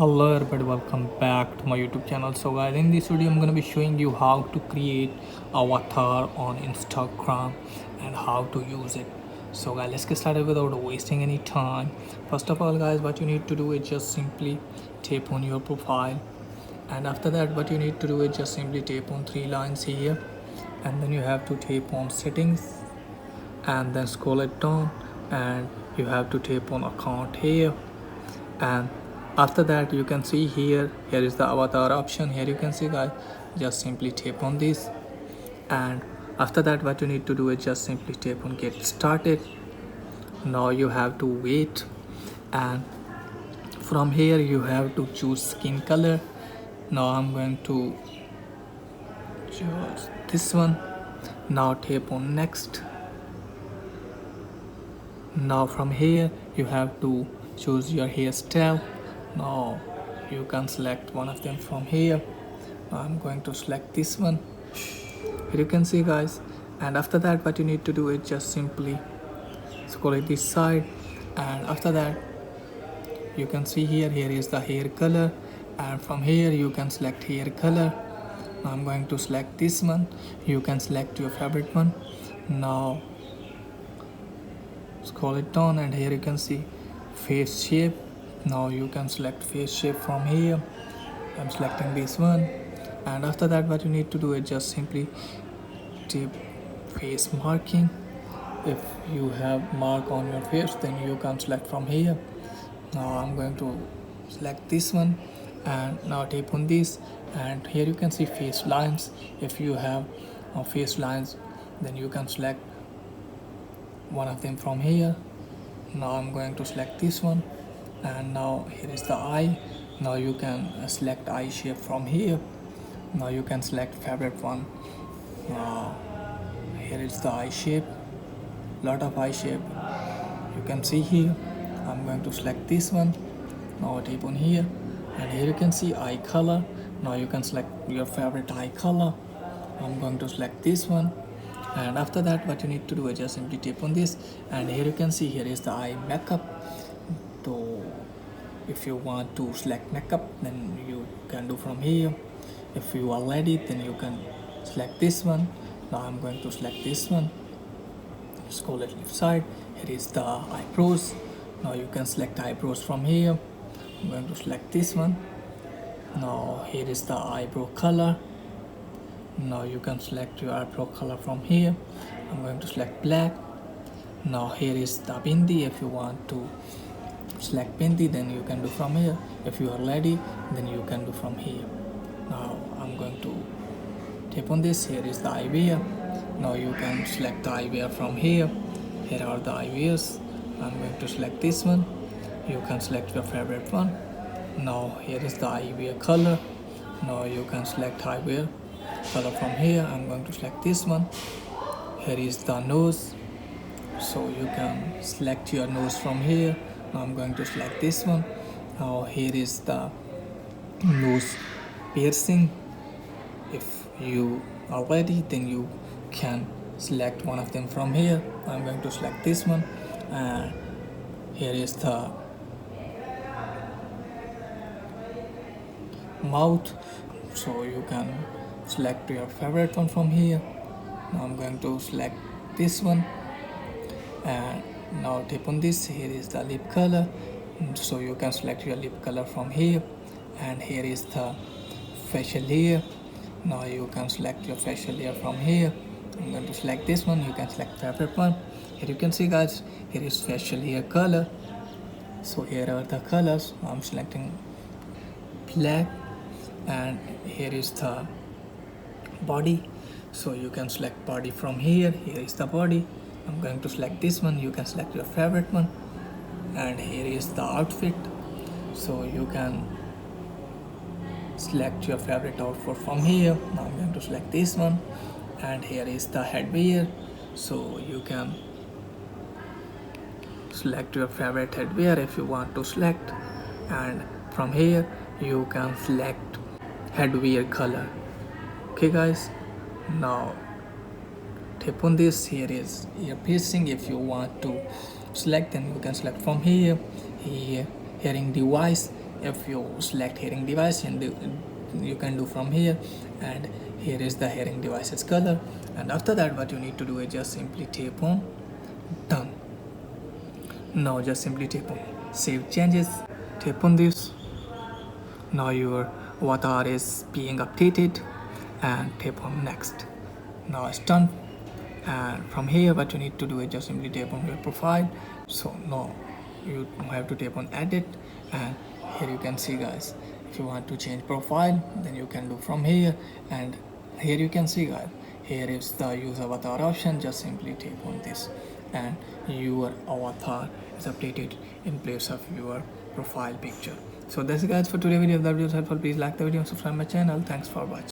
Hello everybody, welcome back to my YouTube channel. So guys, in this video I'm going to be showing you how to create avatar on Instagram and how to use it. So guys, let's get started without wasting any time. First of all guys, what you need to do is just simply tap on your profile, and after that what you need to do is just simply tap on three lines here, and then you have to tap on settings and then scroll it down, and you have to tap on account here, and after that you can see here is the avatar option. Here you can see guys, just simply tap on this, and after that what you need to do is just simply tap on get started. Now you have to wait, and from here you have to choose skin color. Now I'm going to choose this one. Now tap on next. Now from here you have to choose your hairstyle. Now you can select one of them from here. Now I'm going to select this one. Here you can see guys, and after that what you need to do is just simply scroll it this side, and after that you can see here is the hair color, and from here you can select hair color. Now I'm going to select this one. You can select your favorite one. Now scroll it down, and here you can see face shape. Now you can select face shape from here. I'm selecting this one, and after that what you need to do is just simply tap face marking. If you have mark on your face, then you can select from here. Now I'm going to select this one, and now tap on this, and here you can see face lines. If you have face lines, then you can select one of them from here. Now I'm going to select this one, and now here is the eye. Now you can select eye shape from here. Now you can select favorite one. Now here is the eye shape, lot of eye shape you can see here. I'm going to select this one. Now tap on here, and here you can see eye color. Now you can select your favorite eye color. I'm going to select this one, and after that what you need to do is just simply tap on this, and here you can see here is the eye makeup. So if you want to select makeup, then you can do from here. If you are ready, then you can select this one. Now I'm going to select this one. Scroll it left side. Here is the eyebrows. Now you can select eyebrows from here. I'm going to select this one. Now here is the eyebrow color. Now you can select your eyebrow color from here. I'm going to select black. Now here is the bindi. If you want to select bindi, then you can do from here. If you are ready, then you can do from here. Now I'm going to tap on this. Here is the eyewear. Now you can select the eyewear from here. Here are the eyewears. I'm going to select this one. You can select your favorite one. Now here is the eyewear color. Now you can select eyewear color from here. I'm going to select this one. Here is the nose, so you can select your nose from here. Now I'm going to select this one. Now here is the nose piercing. If you are ready, then you can select one of them from here. I'm going to select this one, and here is the mouth, so you can select your favorite one from here. Now I'm going to select this one, and now tap on this. Here is the lip color, so you can select your lip color from here, and here is the facial layer. Now you can select your facial layer from here. I'm going to select this one. You can select favorite one. Here you can see guys, here is facial layer color. So here are the colors. I'm selecting black, and here is the body, so you can select body from here. Here is the body. I'm going to select this one. You can select your favorite one, and here is the outfit, so you can select your favorite outfit from here. Now I'm going to select this one, and here is the headwear, so you can select your favorite headwear if you want to select, and from here you can select headwear color. Okay guys, now tap on this. Here is ear piercing. If you want to select, then you can select from here. Hearing device, if you select hearing device, and you can do from here, and here is the hearing device's color. And after that, what you need to do is just simply tap on done. Now just simply tap on save changes, tap on this. Now your avatar is being updated, and tap on next. Now it's done. And from here, what you need to do is just simply tap on your profile. So now you have to tap on edit, and here you can see, guys, if you want to change profile, then you can do from here. And here you can see, guys, here is the use avatar option. Just simply tap on this, and your avatar is updated in place of your profile picture. So that's it, guys, for today's video. If that video is helpful, please like the video and subscribe my channel. Thanks for watching.